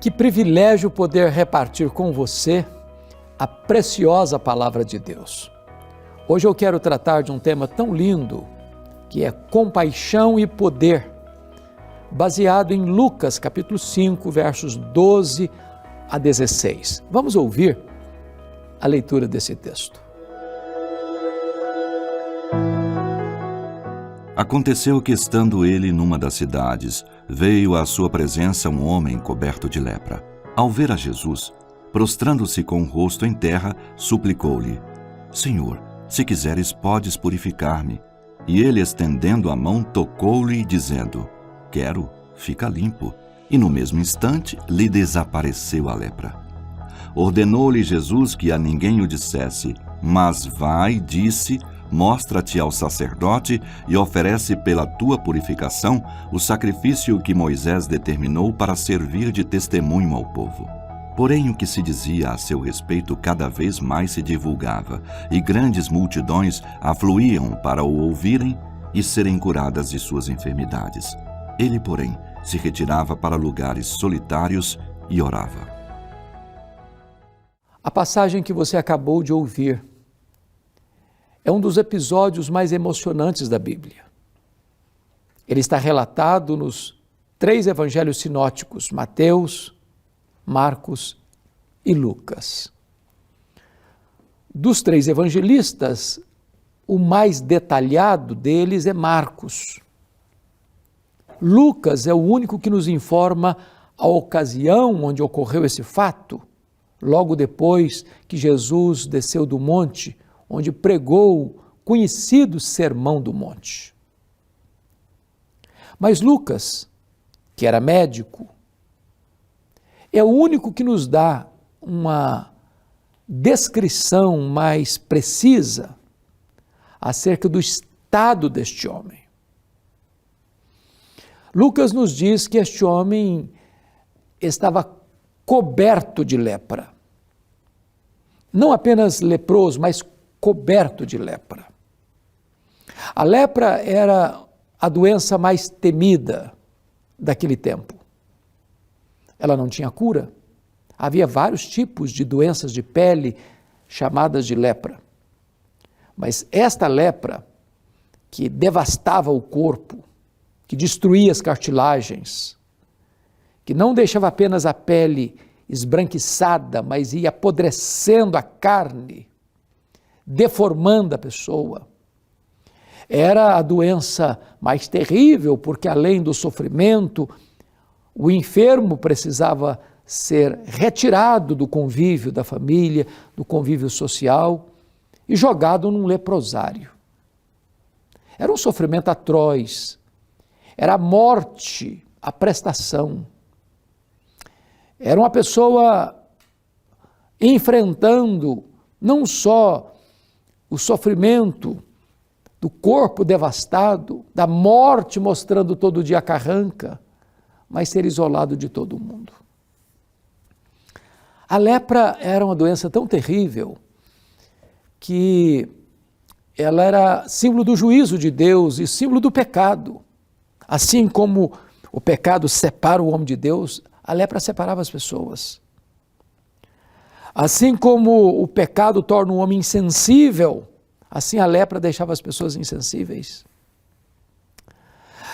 Que privilégio poder repartir com você a preciosa palavra de Deus. Hoje eu quero tratar de um tema tão lindo, que é compaixão e poder, baseado em Lucas capítulo 5, versos 12 a 16. Vamos ouvir a leitura desse texto. Aconteceu que, estando ele numa das cidades, veio à sua presença um homem coberto de lepra. Ao ver a Jesus, prostrando-se com o rosto em terra, suplicou-lhe: Senhor, se quiseres, podes purificar-me. E ele, estendendo a mão, tocou-lhe, dizendo: Quero, fica limpo. E no mesmo instante lhe desapareceu a lepra. Ordenou-lhe Jesus que a ninguém o dissesse, mas vai, disse, mostra-te ao sacerdote e oferece pela tua purificação o sacrifício que Moisés determinou para servir de testemunho ao povo. Porém, o que se dizia a seu respeito cada vez mais se divulgava, e grandes multidões afluíam para o ouvirem e serem curadas de suas enfermidades. Ele, porém, se retirava para lugares solitários e orava. A passagem que você acabou de ouvir é um dos episódios mais emocionantes da Bíblia. Ele está relatado nos 3 evangelhos sinóticos, Mateus, Marcos e Lucas. Dos 3 evangelistas, o mais detalhado deles é Marcos. Lucas é o único que nos informa a ocasião onde ocorreu esse fato, logo depois que Jesus desceu do monte, onde pregou o conhecido Sermão do Monte. Mas Lucas, que era médico, é o único que nos dá uma descrição mais precisa acerca do estado deste homem. Lucas nos diz que este homem estava coberto de lepra. Não apenas leproso, mas coberto de lepra. A lepra era a doença mais temida daquele tempo. Ela não tinha cura. Havia vários tipos de doenças de pele chamadas de lepra. Mas esta lepra, que devastava o corpo, que destruía as cartilagens, que não deixava apenas a pele esbranquiçada, mas ia apodrecendo a carne, deformando a pessoa. Era a doença mais terrível, porque além do sofrimento, o enfermo precisava ser retirado do convívio da família, do convívio social e jogado num leprosário. Era um sofrimento atroz, era a morte, a prestação. Era uma pessoa enfrentando não só o sofrimento do corpo devastado, da morte mostrando todo dia a carranca, mas ser isolado de todo mundo. A lepra era uma doença tão terrível que ela era símbolo do juízo de Deus e símbolo do pecado. Assim como o pecado separa o homem de Deus, a lepra separava as pessoas. Assim como o pecado torna o homem insensível, assim a lepra deixava as pessoas insensíveis.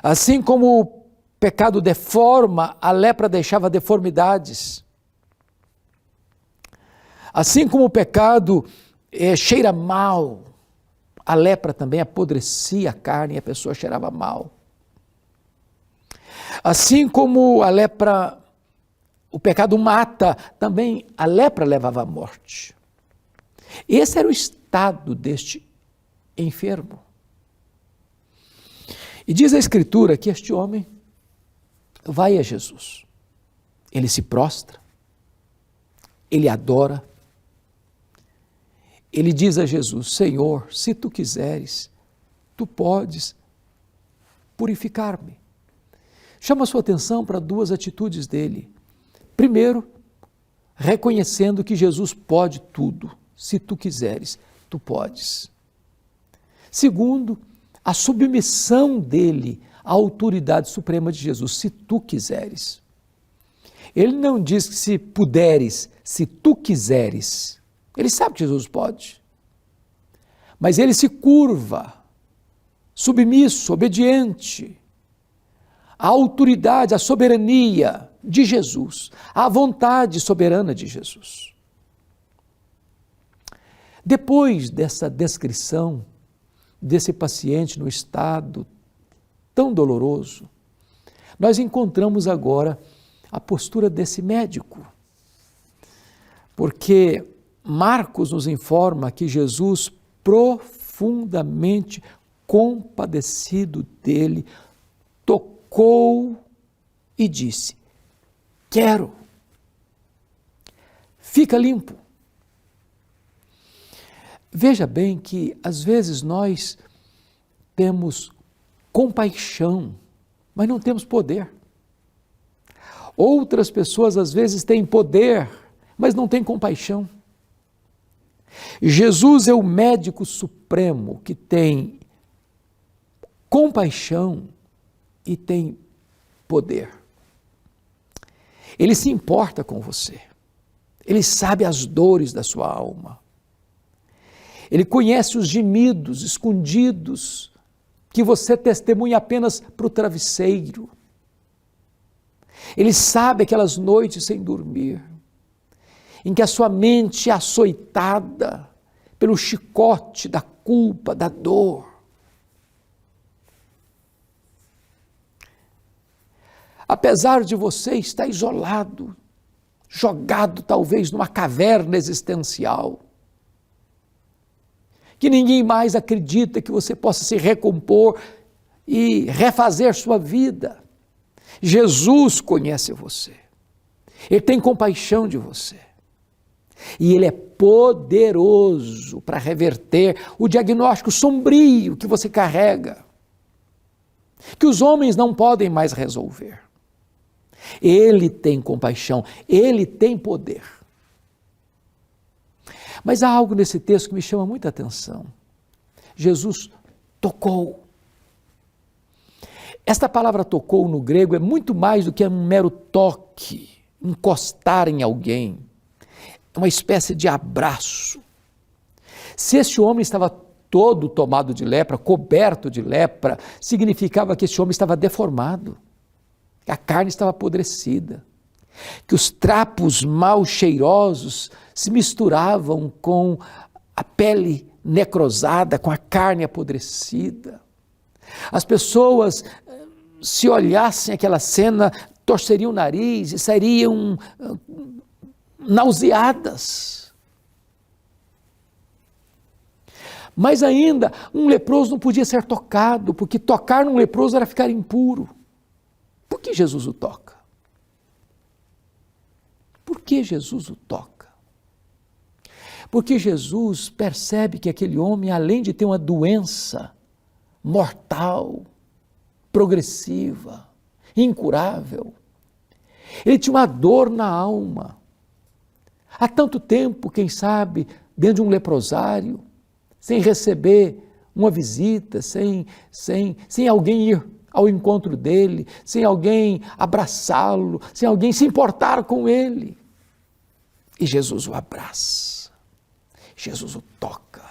Assim como o pecado deforma, a lepra deixava deformidades. Assim como o pecado cheira mal, a lepra também apodrecia a carne e a pessoa cheirava mal. Assim como a lepra, o pecado mata, também a lepra levava à morte. Esse era o estado deste enfermo. E diz a Escritura que este homem vai a Jesus. Ele se prostra, ele adora, ele diz a Jesus: Senhor, se tu quiseres, tu podes purificar-me. Chama a sua atenção para 2 atitudes dele. Primeiro, reconhecendo que Jesus pode tudo. Se tu quiseres, tu podes. Segundo, a submissão dele à autoridade suprema de Jesus. Se tu quiseres. Ele não diz que se puderes, se tu quiseres. Ele sabe que Jesus pode. Mas ele se curva, submisso, obediente, à autoridade, à soberania de Jesus, à vontade soberana de Jesus. Depois dessa descrição desse paciente no estado tão doloroso, nós encontramos agora a postura desse médico. Porque Marcos nos informa que Jesus, profundamente compadecido dele, tocou e disse: quero, fica limpo. Veja bem que às vezes nós temos compaixão, mas não temos poder. Outras pessoas às vezes têm poder, mas não têm compaixão. Jesus é o médico supremo que tem compaixão e tem poder. Ele se importa com você. Ele sabe as dores da sua alma. Ele conhece os gemidos escondidos que você testemunha apenas para o travesseiro. Ele sabe aquelas noites sem dormir, em que a sua mente é açoitada pelo chicote da culpa, da dor. Apesar de você estar isolado, jogado talvez numa caverna existencial, que ninguém mais acredita que você possa se recompor e refazer sua vida, Jesus conhece você. Ele tem compaixão de você. E Ele é poderoso para reverter o diagnóstico sombrio que você carrega, que os homens não podem mais resolver. Ele tem compaixão, Ele tem poder. Mas há algo nesse texto que me chama muita atenção. Jesus tocou. Esta palavra tocou no grego é muito mais do que um mero toque, encostar em alguém. É uma espécie de abraço. Se esse homem estava todo tomado de lepra, coberto de lepra, significava que esse homem estava deformado, que a carne estava apodrecida, que os trapos mal cheirosos se misturavam com a pele necrosada, com a carne apodrecida. As pessoas, se olhassem aquela cena, torceriam o nariz e sairiam nauseadas. Mas ainda, um leproso não podia ser tocado, porque tocar num leproso era ficar impuro. Por que Jesus o toca? Por que Jesus o toca? Porque Jesus percebe que aquele homem, além de ter uma doença mortal, progressiva, incurável, ele tinha uma dor na alma. Há tanto tempo, quem sabe, dentro de um leprosário, sem receber uma visita, sem alguém ir ao encontro dele, sem alguém abraçá-lo, sem alguém se importar com ele. E Jesus o abraça, Jesus o toca,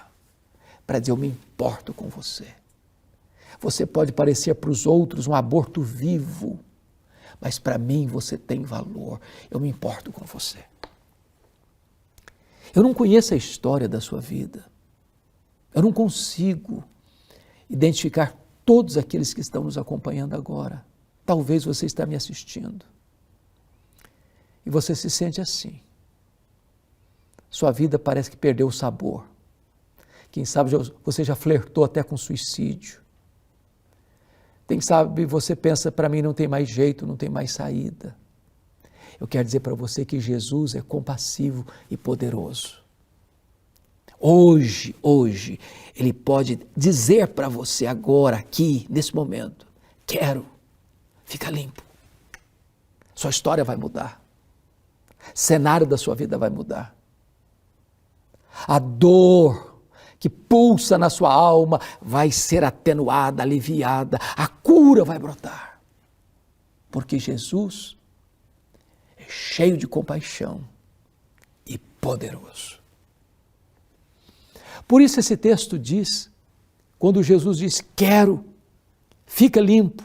para dizer: eu me importo com você. Você pode parecer para os outros um aborto vivo, mas para mim você tem valor, eu me importo com você. Eu não conheço a história da sua vida, eu não consigo identificar todos aqueles que estão nos acompanhando agora. Talvez você está me assistindo e você se sente assim. Sua vida parece que perdeu o sabor. Quem sabe você já flertou até com suicídio. Quem sabe você pensa: para mim não tem mais jeito, não tem mais saída. Eu quero dizer para você que Jesus é compassivo e poderoso. Hoje, Ele pode dizer para você agora, aqui, nesse momento: quero, fica limpo. Sua história vai mudar. Cenário da sua vida vai mudar. A dor que pulsa na sua alma vai ser atenuada, aliviada. A cura vai brotar. Porque Jesus cheio de compaixão e poderoso. Por isso esse texto diz, quando Jesus diz, quero, fica limpo,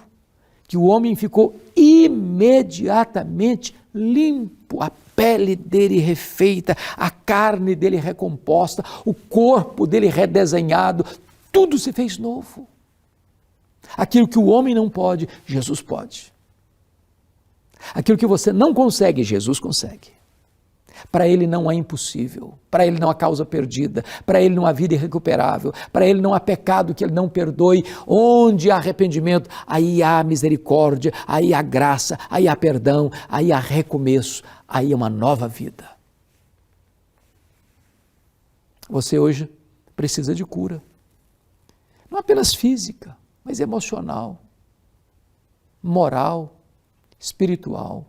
que o homem ficou imediatamente limpo, a pele dele refeita, a carne dele recomposta, o corpo dele redesenhado, tudo se fez novo. Aquilo que o homem não pode, Jesus pode. Aquilo que você não consegue, Jesus consegue. Para ele não há impossível, para ele não há causa perdida, para ele não há vida irrecuperável, para ele não há pecado que ele não perdoe. Onde há arrependimento, aí há misericórdia, aí há graça, aí há perdão, aí há recomeço, aí há uma nova vida. Você hoje precisa de cura, não apenas física, mas emocional, moral, espiritual.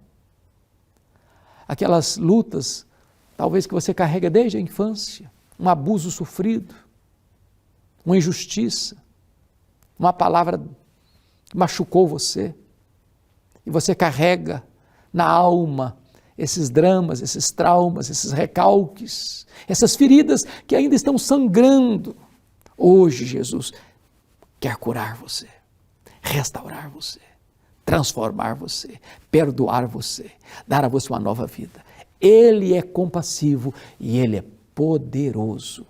Aquelas lutas, talvez que você carrega desde a infância, um abuso sofrido, uma injustiça, uma palavra que machucou você, e você carrega na alma esses dramas, esses traumas, esses recalques, essas feridas que ainda estão sangrando. Hoje Jesus quer curar você, restaurar você, transformar você, perdoar você, dar a você uma nova vida. Ele é compassivo e ele é poderoso.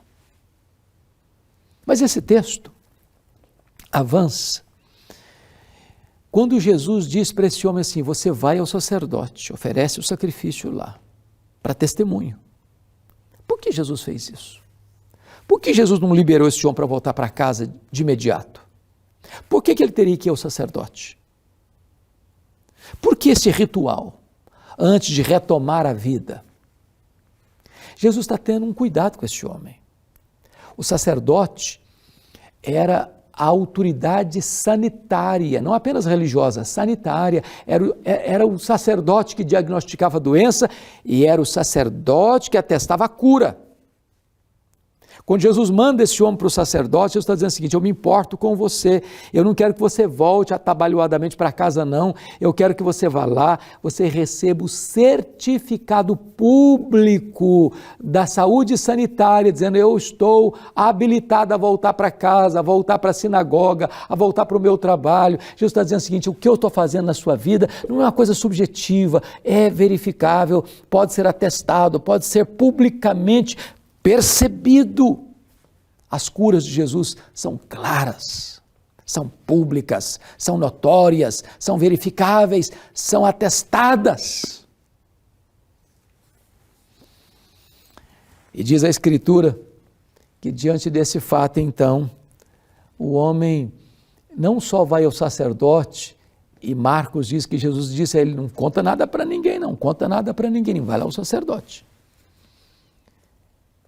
Mas esse texto avança. Quando Jesus diz para esse homem assim, você vai ao sacerdote, oferece o sacrifício lá, para testemunho. Por que Jesus fez isso? Por que Jesus não liberou esse homem para voltar para casa de imediato? Por que ele teria que ir ao sacerdote? Por que esse ritual, antes de retomar a vida? Jesus está tendo um cuidado com esse homem. O sacerdote era a autoridade sanitária, não apenas religiosa, sanitária. Era o sacerdote que diagnosticava a doença e era o sacerdote que atestava a cura. Quando Jesus manda esse homem para o sacerdote, Jesus está dizendo o seguinte, eu me importo com você, eu não quero que você volte atabalhoadamente para casa não, eu quero que você vá lá, você receba o certificado público da saúde sanitária, dizendo eu estou habilitado a voltar para casa, a voltar para a sinagoga, a voltar para o meu trabalho. Jesus está dizendo o seguinte, o que eu estou fazendo na sua vida não é uma coisa subjetiva, é verificável, pode ser atestado, pode ser publicamente percebido. As curas de Jesus são claras, são públicas, são notórias, são verificáveis, são atestadas. E diz a Escritura que diante desse fato, então, o homem não só vai ao sacerdote, e Marcos diz que Jesus disse a ele, não conta nada para ninguém, não conta nada para ninguém, vai lá ao sacerdote.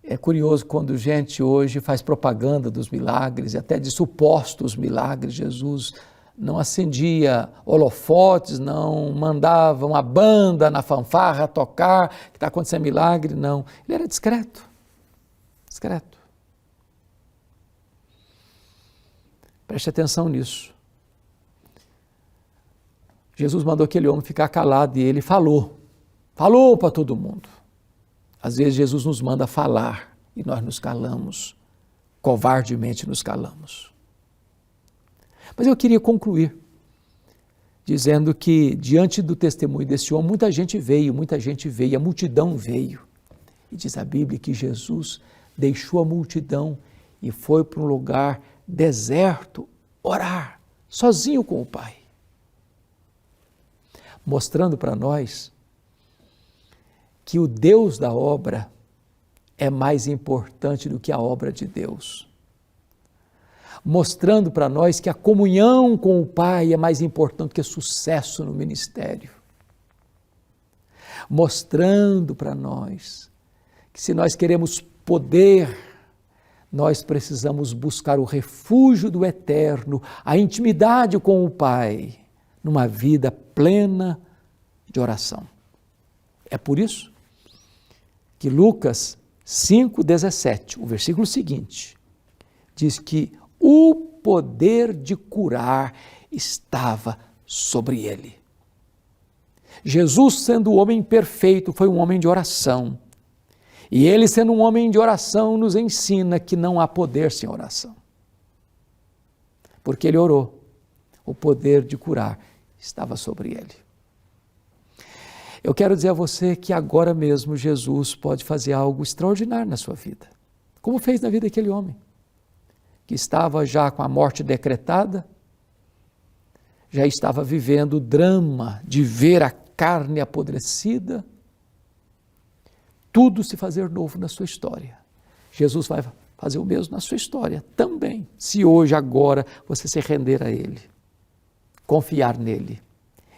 É curioso quando gente hoje faz propaganda dos milagres, até de supostos milagres. Jesus não acendia holofotes, não mandava uma banda na fanfarra tocar, que está acontecendo milagre, não. Ele era discreto, discreto. Preste atenção nisso. Jesus mandou aquele homem ficar calado e ele falou para todo mundo. Às vezes Jesus nos manda falar e nós nos calamos, covardemente nos calamos. Mas eu queria concluir dizendo que diante do testemunho desse homem, muita gente veio, a multidão veio. E diz a Bíblia que Jesus deixou a multidão e foi para um lugar deserto orar, sozinho com o Pai. Mostrando para nós que o Deus da obra é mais importante do que a obra de Deus. Mostrando para nós que a comunhão com o Pai é mais importante que sucesso no ministério. Mostrando para nós que se nós queremos poder, nós precisamos buscar o refúgio do eterno, a intimidade com o Pai, numa vida plena de oração. É por isso que Lucas 5,17, o versículo seguinte, diz que o poder de curar estava sobre ele. Jesus, sendo o homem perfeito, foi um homem de oração. E ele, sendo um homem de oração, nos ensina que não há poder sem oração. Porque ele orou, o poder de curar estava sobre ele. Eu quero dizer a você que agora mesmo Jesus pode fazer algo extraordinário na sua vida, como fez na vida daquele homem, que estava já com a morte decretada, já estava vivendo o drama de ver a carne apodrecida, tudo se fazer novo na sua história. Jesus vai fazer o mesmo na sua história também, se hoje, agora, você se render a Ele, confiar nele,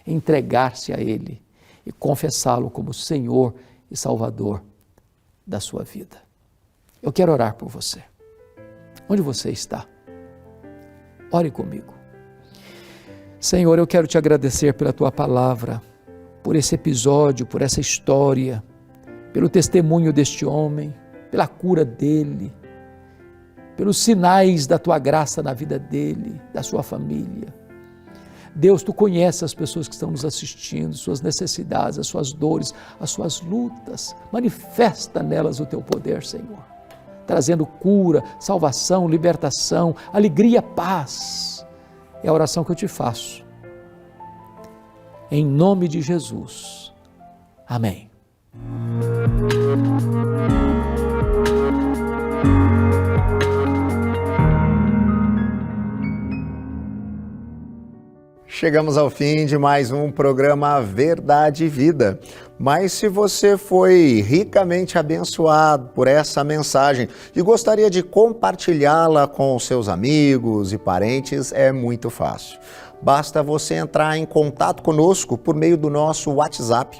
entregar-se a Ele e confessá-lo como Senhor e Salvador da sua vida. Eu quero orar por você. Onde você está? Ore comigo. Senhor, eu quero te agradecer pela tua palavra, por esse episódio, por essa história, pelo testemunho deste homem, pela cura dele, pelos sinais da tua graça na vida dele, da sua família. Deus, tu conheces as pessoas que estão nos assistindo, suas necessidades, as suas dores, as suas lutas. Manifesta nelas o teu poder, Senhor, trazendo cura, salvação, libertação, alegria, paz. É a oração que eu te faço. Em nome de Jesus. Amém. Chegamos ao fim de mais um programa Verdade e Vida. Mas se você foi ricamente abençoado por essa mensagem e gostaria de compartilhá-la com seus amigos e parentes, é muito fácil. Basta você entrar em contato conosco por meio do nosso WhatsApp.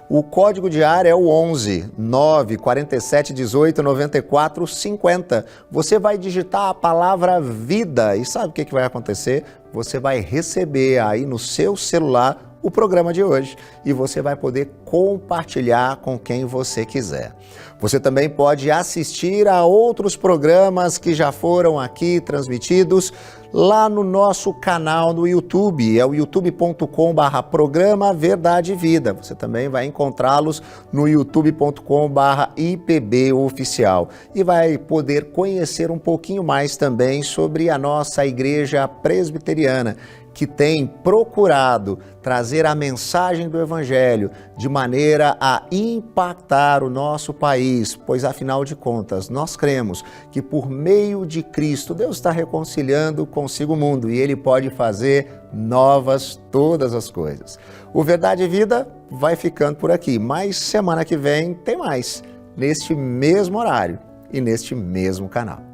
O código de área é o 11 947 18 94 50. Você vai digitar a palavra vida e sabe o que vai acontecer? Você vai receber aí no seu celular o programa de hoje e você vai poder compartilhar com quem você quiser. Você também pode assistir a outros programas que já foram aqui transmitidos lá no nosso canal no YouTube, é o youtube.com/programa Verdade e Vida. Você também vai encontrá-los no youtube.com/IPB Oficial e vai poder conhecer um pouquinho mais também sobre a nossa Igreja Presbiteriana, que tem procurado trazer a mensagem do Evangelho de maneira a impactar o nosso país, pois afinal de contas nós cremos que por meio de Cristo Deus está reconciliando consigo o mundo e Ele pode fazer novas todas as coisas. O Verdade e Vida vai ficando por aqui, mas semana que vem tem mais, neste mesmo horário e neste mesmo canal.